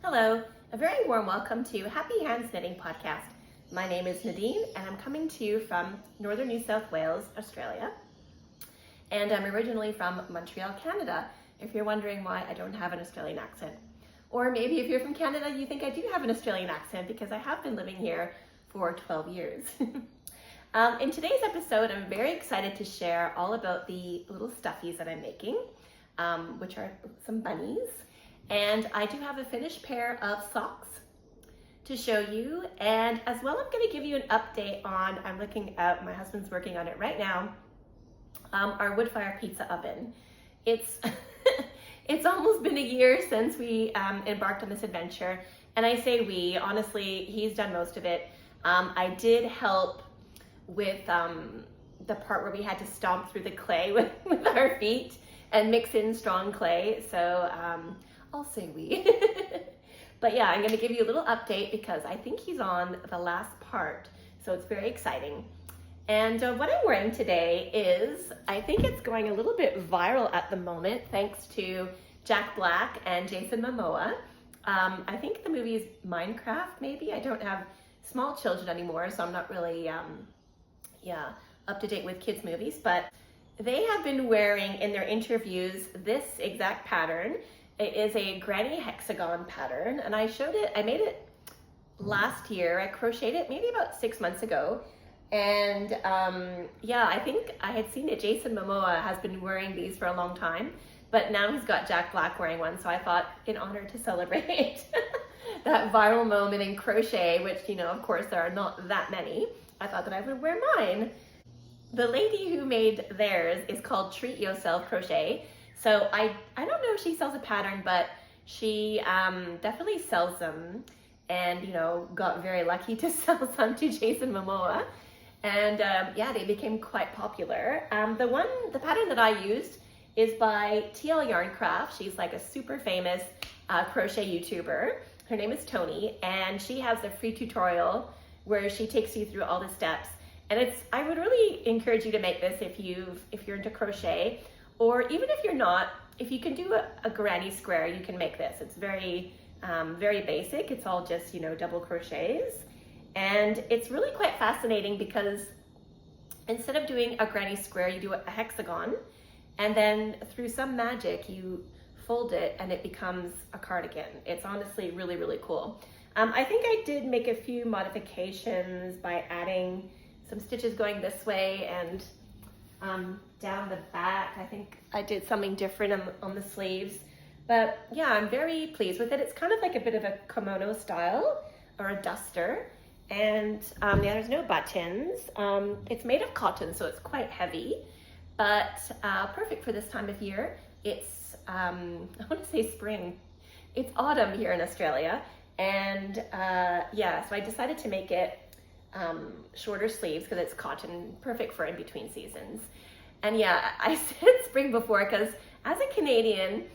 Hello, a very warm welcome to Happy Hands Knitting Podcast. My name is Nadine and I'm coming to you from northern New South Wales, Australia. And I'm originally from Montreal, Canada, if you're wondering why I don't have an Australian accent. Or maybe if you're from Canada, you think I do have an Australian accent because I have been living here for 12 years. In today's episode, I'm very excited to share all about the little stuffies that I'm making, which are some bunnies. And I do have a finished pair of socks to show you. And as well, I'm going to give you an update on, I'm looking at, my husband's working on it right now, our wood fire pizza oven. It's almost been a year since we embarked on this adventure. And I say we, honestly, he's done most of it. I did help with the part where we had to stomp through the clay with our feet and mix in strong clay. So I'll say we. But yeah, I'm going to give you a little update because I think he's on the last part. So it's very exciting. And what I'm wearing today is, I think it's going a little bit viral at the moment, thanks to Jack Black and Jason Momoa. I think the movie is Minecraft, maybe. I don't have small children anymore, so I'm not really, up to date with kids' movies. But they have been wearing in their interviews this exact pattern. It is a Granny Hexagon pattern, and I made it last year. I crocheted it maybe about 6 months ago. And I think I had seen that Jason Momoa has been wearing these for a long time, but now he's got Jack Black wearing one. So I thought, in honor to celebrate that viral moment in crochet, which, of course, there are not that many, I thought that I would wear mine. The lady who made theirs is called Treat Yourself Crochet. So I don't know if she sells a pattern, but she definitely sells them, and got very lucky to sell some to Jason Momoa, and they became quite popular. The pattern that I used is by TL Yarn Craft. She's like a super famous crochet YouTuber. Her name is Tony, and she has a free tutorial where she takes you through all the steps. And I would really encourage you to make this if you're into crochet. Or even if you're not, if you can do a granny square, you can make this. It's very, very basic. It's all just, double crochets. And it's really quite fascinating because instead of doing a granny square, you do a hexagon. And then through some magic, you fold it and it becomes a cardigan. It's honestly really, really cool. I think I did make a few modifications by adding some stitches going this way and down the back. I think I did something different on the sleeves, but yeah, I'm very pleased with it. It's kind of like a bit of a kimono style or a duster, and there's no buttons. It's made of cotton, so it's quite heavy, but perfect for this time of year. It's I want to say spring. It's autumn here in Australia, and so I decided to make it shorter sleeves because it's cotton, perfect for in between seasons. And yeah, I said spring before because as a Canadian,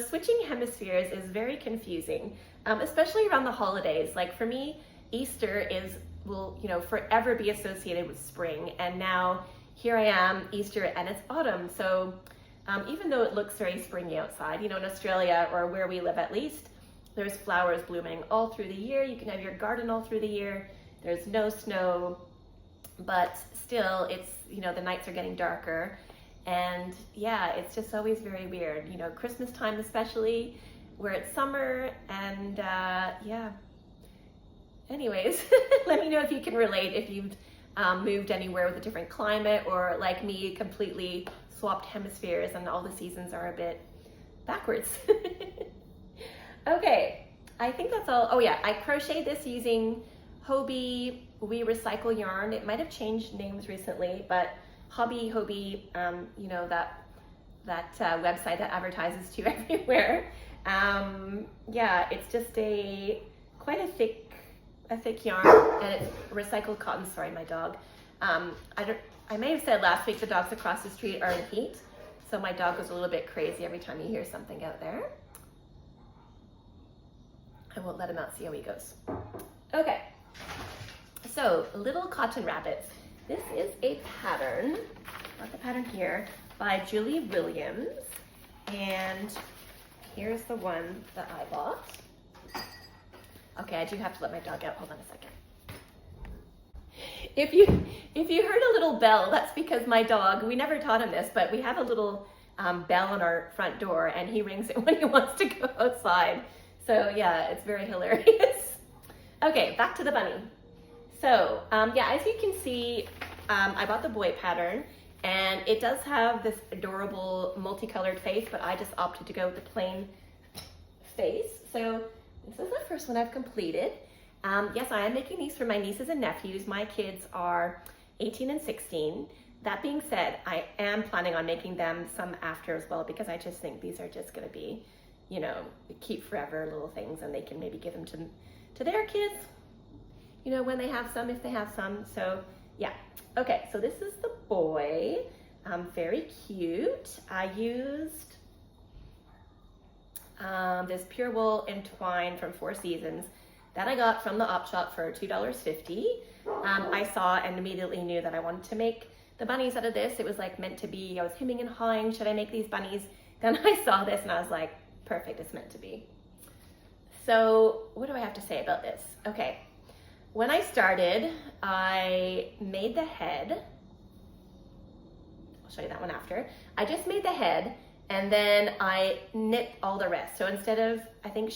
switching hemispheres is very confusing, especially around the holidays. Like for me, Easter will forever be associated with spring, and now here I am, Easter, and it's autumn. So even though it looks very springy outside, in Australia, or where we live at least, there's flowers blooming all through the year. You can have your garden all through the year. There's no snow, but still it's, the nights are getting darker. And yeah, it's just always very weird, Christmas time especially, where it's summer, and Anyways, let me know if you can relate, if you've moved anywhere with a different climate, or like me, completely swapped hemispheres and all the seasons are a bit backwards. Okay, I think that's all. Oh yeah, I crocheted this using Hobbii We Recycle Yarn. It might have changed names recently, but Hobbii, that website that advertises to everywhere. It's just quite a thick yarn, and it's recycled cotton. Sorry, my dog. I may have said last week the dogs across the street are in heat, so my dog goes a little bit crazy every time he hears something out there. I won't let him out, see how he goes. Okay. So, little cotton rabbits. This is a pattern, got the pattern here, by Julie Williams. And here's the one that I bought. Okay, I do have to let my dog out. Hold on a second. If you heard a little bell, that's because my dog, we never taught him this, but we have a little bell on our front door, and he rings it when he wants to go outside. So yeah, it's very hilarious. Okay, back to the bunny. So yeah, as you can see, I bought the boy pattern, and it does have this adorable multicolored face, but I just opted to go with the plain face. So this is the first one I've completed. Yes, I am making these for my nieces and nephews. My kids are 18 and 16. That being said, I am planning on making them some after as well, because I just think these are just going to be, you know, keep forever little things, and they can maybe give them to their kids, you know, when they have some, if they have some. So yeah. Okay, so this is the boy. Very cute. I used this pure wool and twine from Four Seasons that I got from the op shop for $2.50. I saw and immediately knew that I wanted to make the bunnies out of this. It was like meant to be. I was hemming and hawing, should I make these bunnies? Then I saw this and I was like, perfect, it's meant to be. So what do I have to say about this? Okay, when I started, I made the head. I'll show you that one after. I just made the head, and then I knit all the rest. So instead of, I think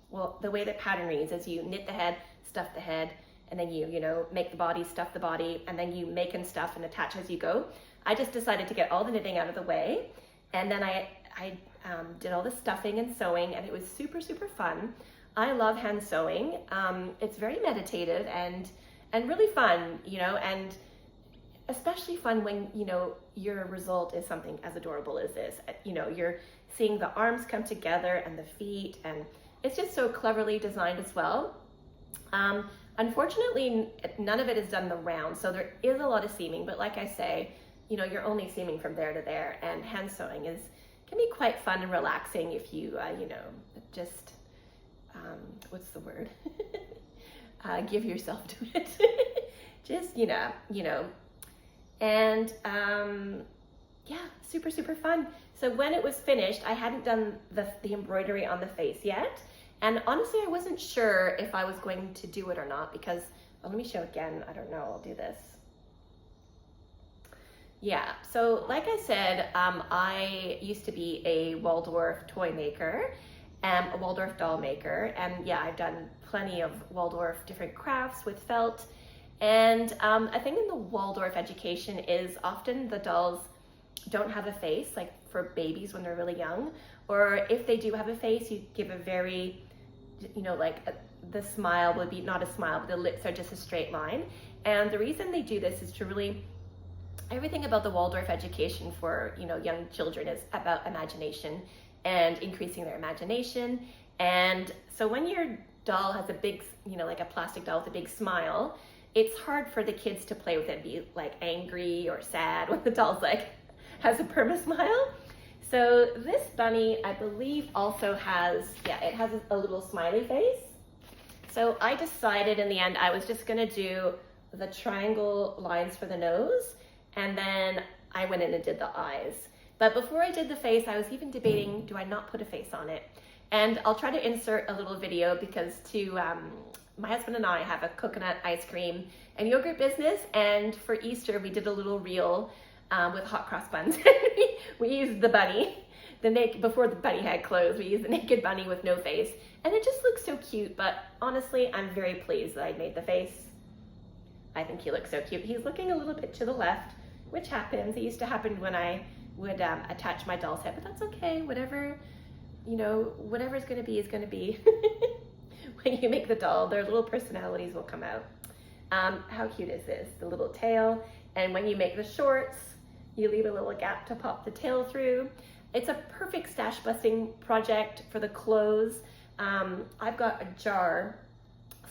well, the way the pattern reads is you knit the head, stuff the head, and then you know, make the body, stuff the body, and then you make and stuff and attach as you go. I just decided to get all the knitting out of the way, and then I did all the stuffing and sewing, and it was super, super fun. I love hand sewing. It's very meditative and really fun, you know, and especially fun when, you know, your result is something as adorable as this. You know, you're seeing the arms come together and the feet, and it's just so cleverly designed as well. Unfortunately, none of it is done the round, so there is a lot of seaming, but like I say, you know, you're only seaming from there to there, and hand sewing can be quite fun and relaxing if you, you know, just, what's the word? Give yourself to it. Just, you know, and yeah, super, super fun. So when it was finished, I hadn't done the embroidery on the face yet. And honestly, I wasn't sure if I was going to do it or not, because, well, let me show again. I don't know, I'll do this. Yeah, so like I said, I used to be a Waldorf toy maker, a Waldorf doll maker. And yeah, I've done plenty of Waldorf different crafts with felt. And I think in the Waldorf education is often the dolls don't have a face, like for babies when they're really young, or if they do have a face, you give a very, you know, like the smile would be not a smile, but the lips are just a straight line. And the reason they do this is to really, everything about the Waldorf education for, you know, young children is about imagination and increasing their imagination. And so when your doll has a big, you know, like a plastic doll with a big smile, it's hard for the kids to play with it, be like angry or sad when the doll's like has a perma smile. So this bunny, I believe, also has, yeah, it has a little smiley face. So I decided in the end I was just gonna do the triangle lines for the nose, and then I went in and did the eyes. But before I did the face, I was even debating, do I not put a face on it? And I'll try to insert a little video, because my husband and I have a coconut ice cream and yogurt business, and for Easter we did a little reel with hot cross buns. We used the bunny, before the bunny had clothes, we used the naked bunny with no face, and it just looks so cute. But honestly, I'm very pleased that I made the face. I think he looks so cute. He's looking a little bit to the left, which happens. It used to happen when I would attach my doll's head, but that's okay. Whatever, you know, whatever's gonna be is gonna be. When you make the doll, their little personalities will come out. How cute is this? The little tail. And when you make the shorts, you leave a little gap to pop the tail through. It's a perfect stash busting project for the clothes. I've got a jar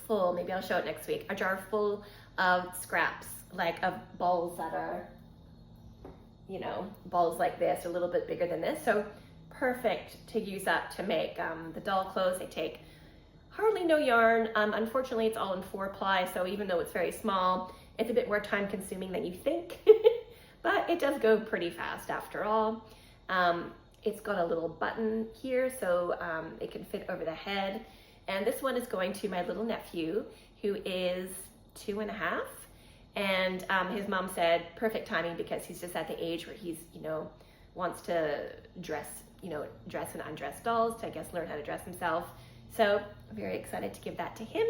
full, maybe I'll show it next week, a jar full of scraps, like of balls that are, you know, balls like this, a little bit bigger than this. So perfect to use up to make the doll clothes. They take hardly no yarn. Unfortunately, it's all in 4-ply, so even though it's very small, it's a bit more time consuming than you think, but it does go pretty fast after all. It's got a little button here, so it can fit over the head. And this one is going to my little nephew, who is 2.5. And his mom said perfect timing because he's just at the age where he's, wants to dress and undress dolls to, I guess, learn how to dress himself. So I'm very excited to give that to him.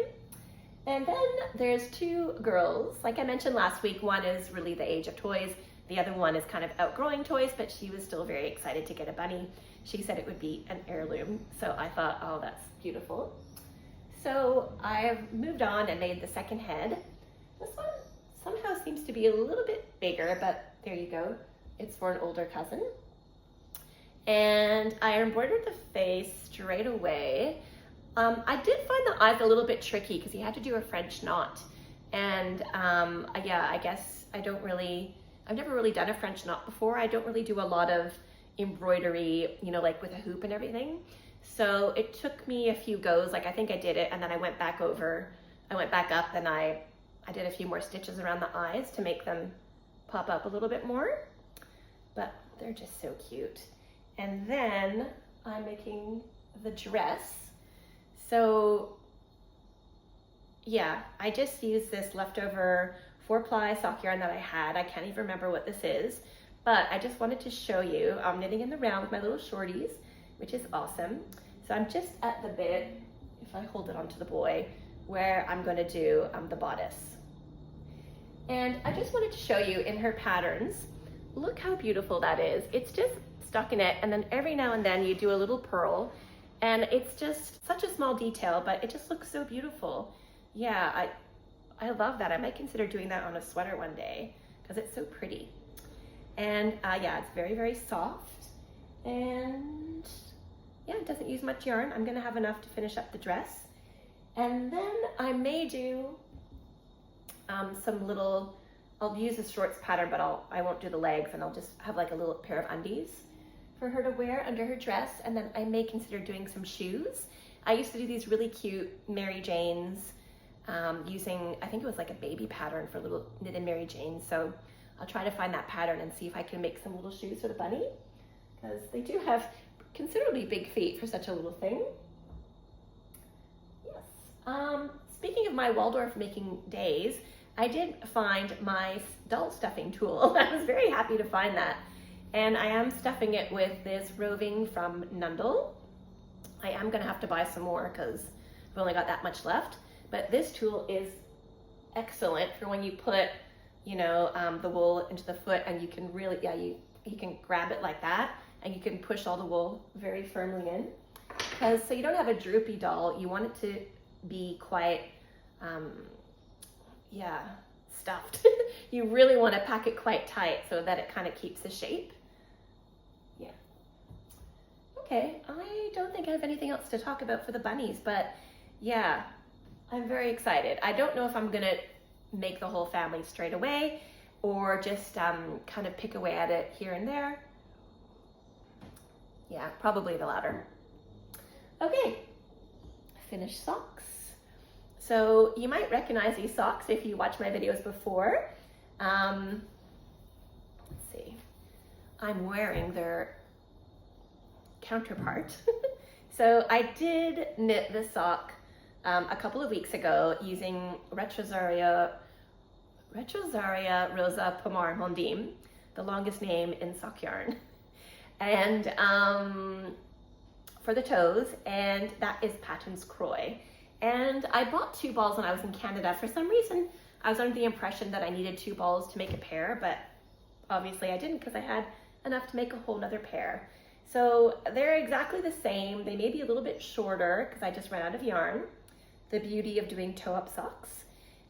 And then there's 2 girls. Like I mentioned last week, one is really the age of toys. The other one is kind of outgrowing toys, but she was still very excited to get a bunny. She said it would be an heirloom. So I thought, oh, that's beautiful. So I've moved on and made the second head. This one somehow seems to be a little bit bigger, but there you go. It's for an older cousin. And I embroidered the face straight away. I did find the eyes a little bit tricky because he had to do a French knot. And yeah, I guess I've never really done a French knot before. I don't really do a lot of embroidery, like with a hoop and everything. So it took me a few goes. Like I think I did it and then I went back up and I did a few more stitches around the eyes to make them pop up a little bit more. But they're just so cute. And then I'm making the dress. So yeah, I just used this leftover 4-ply sock yarn that I had. I can't even remember what this is, but I just wanted to show you. I'm knitting in the round with my little shorties, which is awesome. So I'm just at the bit, if I hold it onto the boy, where I'm going to do the bodice. And I just wanted to show you in her patterns, look how beautiful that is. It's just stockinette, and then every now and then you do a little purl, and it's just such a small detail, but it just looks so beautiful. Yeah, I love that. I might consider doing that on a sweater one day because it's so pretty. And yeah, it's very, very soft, and yeah, it doesn't use much yarn. I'm gonna have enough to finish up the dress. And then I may do some little, I'll use a shorts pattern, but I won't do the legs, and I'll just have like a little pair of undies for her to wear under her dress. And then I may consider doing some shoes. I used to do these really cute Mary Janes using, I think it was like a baby pattern for little knitted Mary Janes. So I'll try to find that pattern and see if I can make some little shoes for the bunny, because they do have considerably big feet for such a little thing. Yes. Speaking of my Waldorf making days, I did find my doll stuffing tool. I was very happy to find that. And I am stuffing it with this roving from Nundle. I am gonna have to buy some more because I've only got that much left. But this tool is excellent for when you put, the wool into the foot, and you can really, you can grab it like that, and you can push all the wool very firmly in. So you don't have a droopy doll. You want it to be quite, stuffed. You really want to pack it quite tight so that it kind of keeps the shape. Yeah. Okay, I don't think I have anything else to talk about for the bunnies, but yeah, I'm very excited. I don't know if I'm gonna make the whole family straight away or just kind of pick away at it here and there. Yeah, probably the latter. Okay, finished socks. So you might recognize these socks if you watch my videos before. Let's see, I'm wearing their counterpart. So I did knit this sock a couple of weeks ago using Retrosaria Rosa Pomar Mondim, the longest name in sock yarn, and for the toes, and that is Patton's Kroy. And I bought 2 balls when I was in Canada. For some reason, I was under the impression that I needed 2 balls to make a pair, but obviously I didn't because I had enough to make a whole nother pair. So they're exactly the same. They may be a little bit shorter because I just ran out of yarn. The beauty of doing toe-up socks.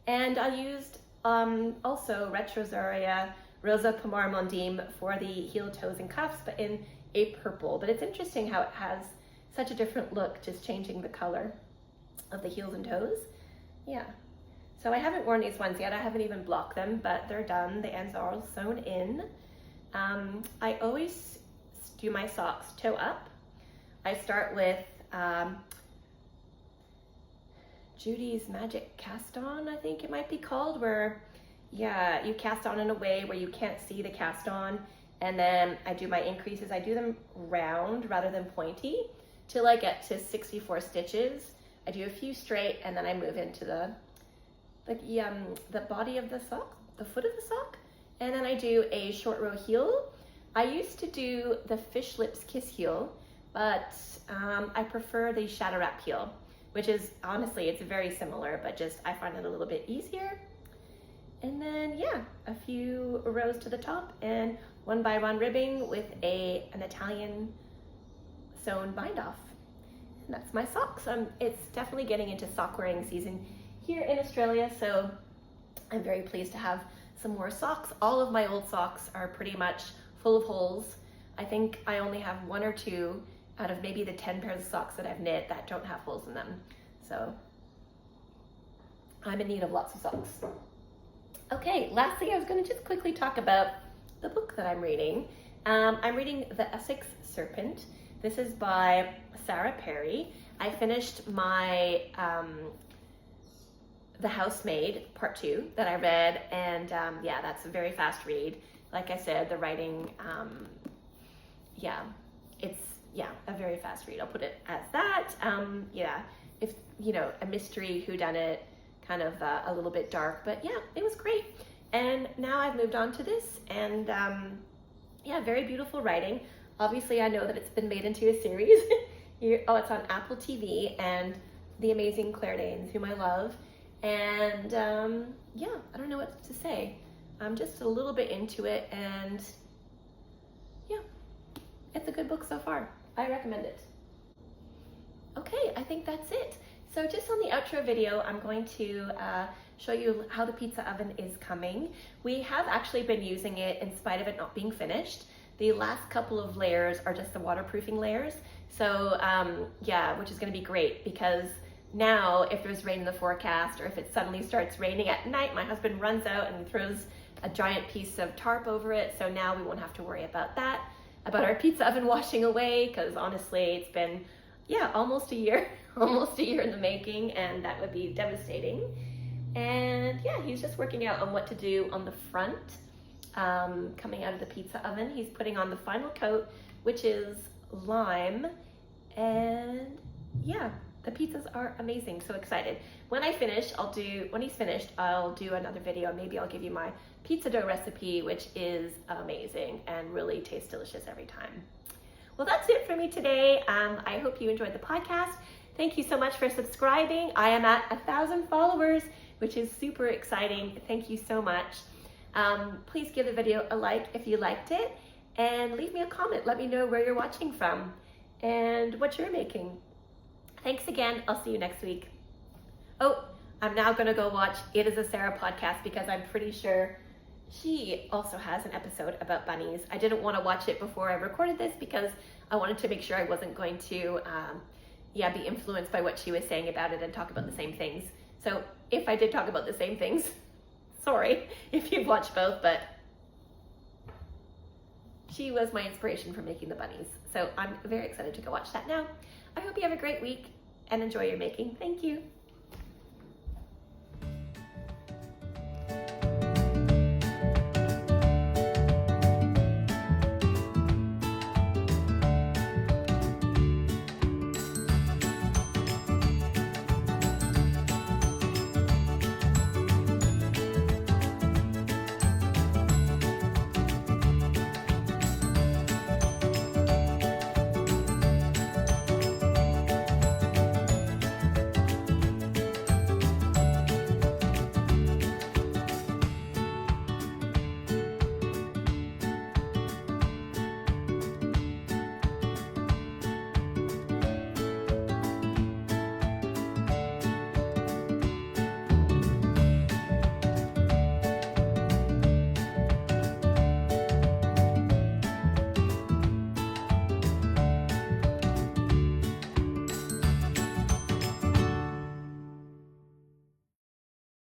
And I used also Retrosaria Rosa Pomar Mondim for the heel, toes, and cuffs, but in a purple. But it's interesting how it has such a different look, just changing the color of the heels and toes. Yeah. So I haven't worn these ones yet. I haven't even blocked them, but they're done. The ends are all sewn in. I always do my socks toe up. I start with Judy's Magic Cast On, I think it might be called, where, yeah, you cast on in a way where you can't see the cast on. And then I do my increases. I do them round rather than pointy till I get to 64 stitches I do a few straight, and then I move into the body of the sock, the foot of the sock, and then I do a short row heel. I used to do the fish lips kiss heel, but I prefer the shadow wrap heel, which is, honestly, it's very similar, but just I find it a little bit easier. And then, yeah, a few rows to the top and 1x1 ribbing with an Italian sewn bind off. And that's my socks. It's definitely getting into sock wearing season here in Australia, so I'm very pleased to have some more socks. All of my old socks are pretty much full of holes. I think I only have 1 or 2 out of maybe the 10 pairs of socks that I've knit that don't have holes in them. So I'm in need of lots of socks. Okay, lastly, I was going to just quickly talk about the book that I'm reading. I'm reading The Essex Serpent. This is by Sarah Perry. I finished my The Housemaid Part 2 that I read, and yeah, that's a very fast read. Like I said, the writing, it's a very fast read. I'll put it as that. Yeah, if a mystery whodunit, kind of a little bit dark, but yeah, it was great. And now I've moved on to this, and yeah, very beautiful writing. Obviously, I know that it's been made into a series. It's on Apple TV, and the amazing Claire Danes, whom I love. And yeah, I don't know what to say. I'm just a little bit into it, and yeah, it's a good book so far. I recommend it. Okay, I think that's it. So just on the outro video, I'm going to show you how the pizza oven is coming. We have actually been using it in spite of it not being finished. The last couple of layers are just the waterproofing layers. So yeah, which is going to be great, because now if there's rain in the forecast, or if it suddenly starts raining at night, my husband runs out and throws a giant piece of tarp over it. So now we won't have to worry about that, about our pizza oven washing away, because honestly, it's been, yeah, almost a year in the making, and that would be devastating. And yeah, he's just working out on what to do on the front, coming out of the pizza oven. He's putting on the final coat, which is lime, and yeah, the pizzas are amazing. So excited. When he's finished, I'll do another video. Maybe I'll give you my pizza dough recipe, which is amazing and really tastes delicious every time. Well, that's it for me today. I hope you enjoyed the podcast. Thank you so much for subscribing. I am at 1,000 followers, which is super exciting. Thank you so much. Please give the video a like if you liked it, and leave me a comment. Let me know where you're watching from and what you're making. Thanks again. I'll see you next week. Oh, I'm now gonna go watch It Is a Sarah podcast, because I'm pretty sure she also has an episode about bunnies. I didn't want to watch it before I recorded this, because I wanted to make sure I wasn't going to be influenced by what she was saying about it and talk about the same things. So if I did talk about the same things, sorry if you've watched both, but she was my inspiration for making the bunnies. So I'm very excited to go watch that now. I hope you have a great week and enjoy your making. Thank you.